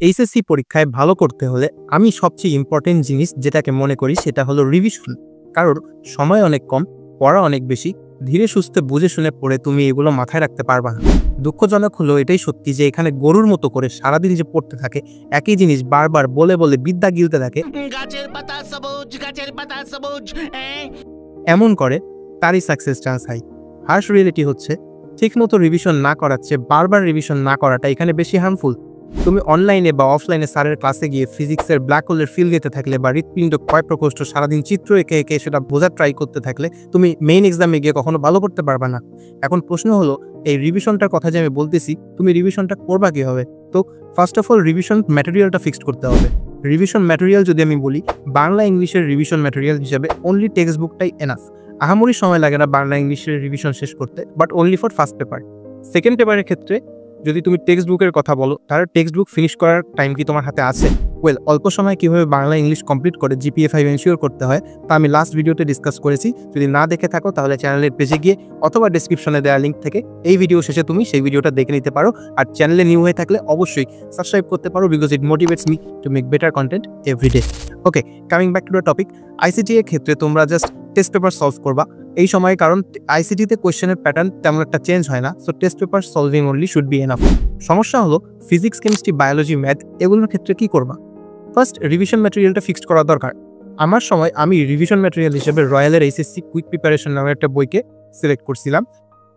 HSC পরীক্ষায় ভালো করতে হলে আমি সবচেয়ে ইম্পর্টেন্ট জিনিস যেটাকে মনে করি সেটা হলো রিভিশন। কারণ সময় অনেক কম, পড়া অনেক বেশি, ধীরে সুস্থে বুঝে শুনে পড়ে তুমি এগুলো মাথায় রাখতে পারবা না। দুঃখজনক হলো এটাই সত্যি যে এখানে গরুর মতো করে সারাদিন যে পড়তে থাকে, একই জিনিস বারবার বলে বলে বিদ্যা গিলতে থাকে, এমন করে তারই success chance high. Harsh reality হচ্ছে ঠিকমতো রিভিশন না করার চেয়ে বারবার রিভিশন না করাটা এখানে বেশি হার্মফুল। তুমি অনলাইনে বা অফলাইনে স্যারের ক্লাসে গিয়ে ফিজিক্সের ব্ল্যাক হোলের ফিল দিতে থাকলে বা হৃৎপিণ্ড ক্ষয় প্রকোষ্ঠ সারাদিন চিত্র এঁকে এঁকে সেটা বোঝার ট্রাই করতে থাকলে তুমি মেইন এক্সামে গিয়ে কখনো ভালো করতে পারবা না। এখন প্রশ্ন হলো, এই রিভিশনটার কথা যে আমি বলতেছি, তুমি রিভিশনটা করবা কীভাবে? তো ফার্স্ট অফ অল রিভিশন ম্যাটেরিয়ালটা ফিক্সড করতে হবে। রিভিশন ম্যাটেরিয়াল যদি আমি বলি, বাংলা ইংলিশের রিভিশন ম্যাটেরিয়াল হিসেবে অনলি টেক্সট বুকটাই এনাফ। আহামরি সময় লাগে না বাংলা ইংলিশের রিভিশন শেষ করতে, but only for first paper. Second পেপারের ক্ষেত্রে যদি তুমি টেক্সট বুকের কথা বলো, তাহলে টেক্সট বুক ফিনিশ করার টাইম কি তোমার হাতে আছে? অল্প সময় কীভাবে বাংলা ইংলিশ কমপ্লিট করে জিপিএ 5 এনশিওর করতে হয় তা আমি লাস্ট ভিডিওতে ডিসকাস করেছি। যদি না দেখে থাকো তাহলে চ্যানেলের পেজে গিয়ে অথবা ডেসক্রিপশনে দেওয়া লিঙ্ক থেকে এই ভিডিও শেষে তুমি সেই ভিডিওটা দেখে নিতে পারো। আর চ্যানেলে নিউ হয়ে থাকলে অবশ্যই সাবস্ক্রাইব করতে পারো, because it motivates me to make better content everyday. Okay, coming back to the topic. ICT এর ক্ষেত্রে তোমরা জাস্ট টেস্ট পেপার সলভ করবা এই সময়, কারণ আইসিটিতে কোয়েশ্চেনের প্যাটার্ন তেমন একটা চেঞ্জ হয় না। So test paper solving only should be enough. সমস্যা হলো ফিজিক্স, কেমিস্ট্রি, বায়োলজি, ম্যাথ এগুলোর ক্ষেত্রে কি করবা? ফার্স্ট রিভিশন ম্যাটেরিয়ালটা ফিক্সড করা দরকার। আমার সময় আমি রিভিশন ম্যাটেরিয়াল হিসেবে রয়্যালের এইচএসসি কুইক প্রিপারেশন নামের একটা বইকে সিলেক্ট করছিলাম।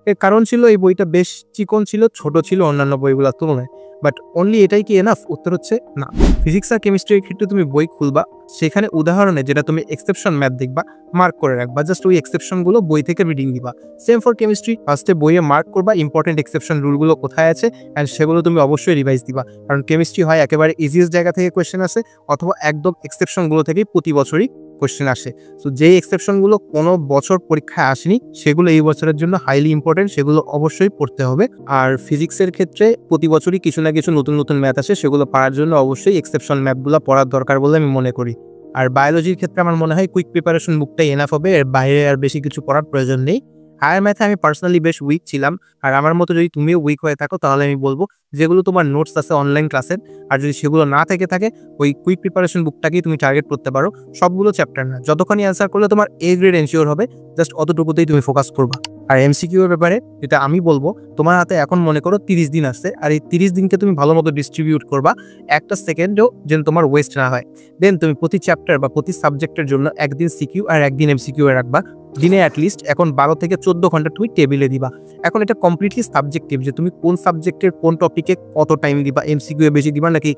এর কারণ ছিল এই বইটা বেশ চিকন ছিল, ছোট ছিল অন্যান্য বইগুলোর তুলনায়। বাট অনলি এটাই কি এনাফ? উত্তর হচ্ছে না। ফিজিক্স আর কেমিস্ট্রির ক্ষেত্রে তুমি বই খুলবা, সেখানে উদাহরণে যেটা তুমি এক্সেপশন ম্যাথ দেখবা মার্ক করে রাখবা, জাস্ট ওই এক্সেপশনগুলো বই থেকে রিডিং দিবা। সেম ফর কেমিস্ট্রি, ফার্স্টে বইয়ে মার্ক করবা ইম্পর্টেন্ট এক্সেপশন রুলগুলো কোথায় আছে, অ্যান্ড সেগুলো তুমি অবশ্যই রিভাইজ দিবা। কারণ কেমিস্ট্রি হয় একেবারে ইজিয়েস্ট জায়গা থেকে কোয়েশ্চেন আসে, অথবা একদম এক্সেপশনগুলো থেকেই প্রতি বছরই কোয়েশ্চেন আসে। সো যেই এক্সেপশনগুলো কোনো বছর পরীক্ষায় আসেনি সেগুলো এই বছরের জন্য হাইলি ইম্পর্টেন্ট, সেগুলো অবশ্যই পড়তে হবে। আর ফিজিক্সের ক্ষেত্রে প্রতি বছরই কিছু না কিছু নতুন নতুন ম্যাথ আসে, সেগুলো পড়ার জন্য অবশ্যই এক্সেপশন ম্যাথগুলো পড়ার দরকার বলে আমি মনে করি। আর বায়োলজির ক্ষেত্রে আমার মনে হয় কুইক প্রিপারেশন বুকটাই এনাফ হবে, এর বাইরে আর বেশি কিছু পড়ার প্রয়োজন নেই। হায়ার ম্যাথে আমি পার্সোনালি বেশ উইক ছিলাম, আর আমার মতো যদি তুমিও উইক হয়ে থাকো তাহলে আমি বলবো যেগুলো তোমার নোটস আছে অনলাইন ক্লাসের, আর যদি সেগুলো না থেকে থাকে ওই কুইক প্রিপারেশন বুকটাকেই তুমি টার্গেট করতে পারো। সবগুলো চ্যাপ্টার না, যতক্ষণই অ্যান্সার করলে তোমার এ গ্রেড এনশিওর হবে, জাস্ট অতটুকুতেই তুমি ফোকাস করবা। আর এমসিকিউ এর ব্যাপারে যেটা আমি বলবো, তোমার হাতে এখন মনে করো 30 দিন আসছে, আর এই 30 দিনকে তুমি ভালো মতো ডিস্ট্রিবিউট করবা, একটা সেকেন্ডও যেন তোমার ওয়েস্ট না হয়। দেন তুমি প্রতি চ্যাপ্টার বা প্রতি সাবজেক্টের জন্য একদিন সিকিউ আর একদিন এমসিকিউ এ রাখবা। দিনে অ্যাটলিস্ট এখন 12 থেকে 14 ঘন্টা তুমি টেবিলে দিবা। এখন এটা কমপ্লিটলি সাবজেক্টিভ যে তুমি কোন সাবজেক্টের কোন টপিকে কত টাইম দিবা, এমসিকিউ এ বেশি দিবা নাকি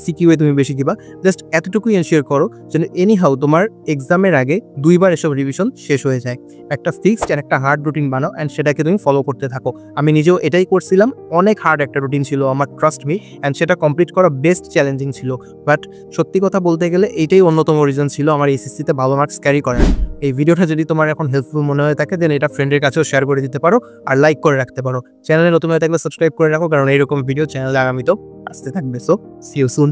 সিকিউ এ তুমি বেশি দিবা। জাস্ট এতটুকুই এনশিওর করো যেন এনিহাউ তোমার এক্সামের আগে 2 বার এসব রিভিশন শেষ হয়ে যায়। একটা ফিক্সড আর একটা হার্ড রুটিন বানাও, অ্যান্ড সেটাকে তুমি ফলো করতে থাকো। আমি নিজেও এটাই করছিলাম, অনেক হার্ড একটা রুটিন ছিল আমার, ট্রাস্ট মি, অ্যান্ড সেটা কমপ্লিট করা বেস্ট চ্যালেঞ্জিং ছিল। বাট সত্যি কথা বলতে গেলে এইটাই অন্যতম রিজন ছিল আমার এইচএসসিতে ভালো মার্কস ক্যারি করার। এই ভিডিওটা যদি তোমার এখন হেল্পফুল মনে হয়ে থাকে দেন এটা ফ্রেন্ডের কাছেও শেয়ার করে দিতে পারো, আর লাইক করে রাখতে পারো। চ্যানেলে নতুন হয়ে থাকলে সাবস্ক্রাইব করে রাখো, কারণ এইরকম ভিডিও চ্যানেলে আগামীতেও আসতে থাকবে। So see you soon.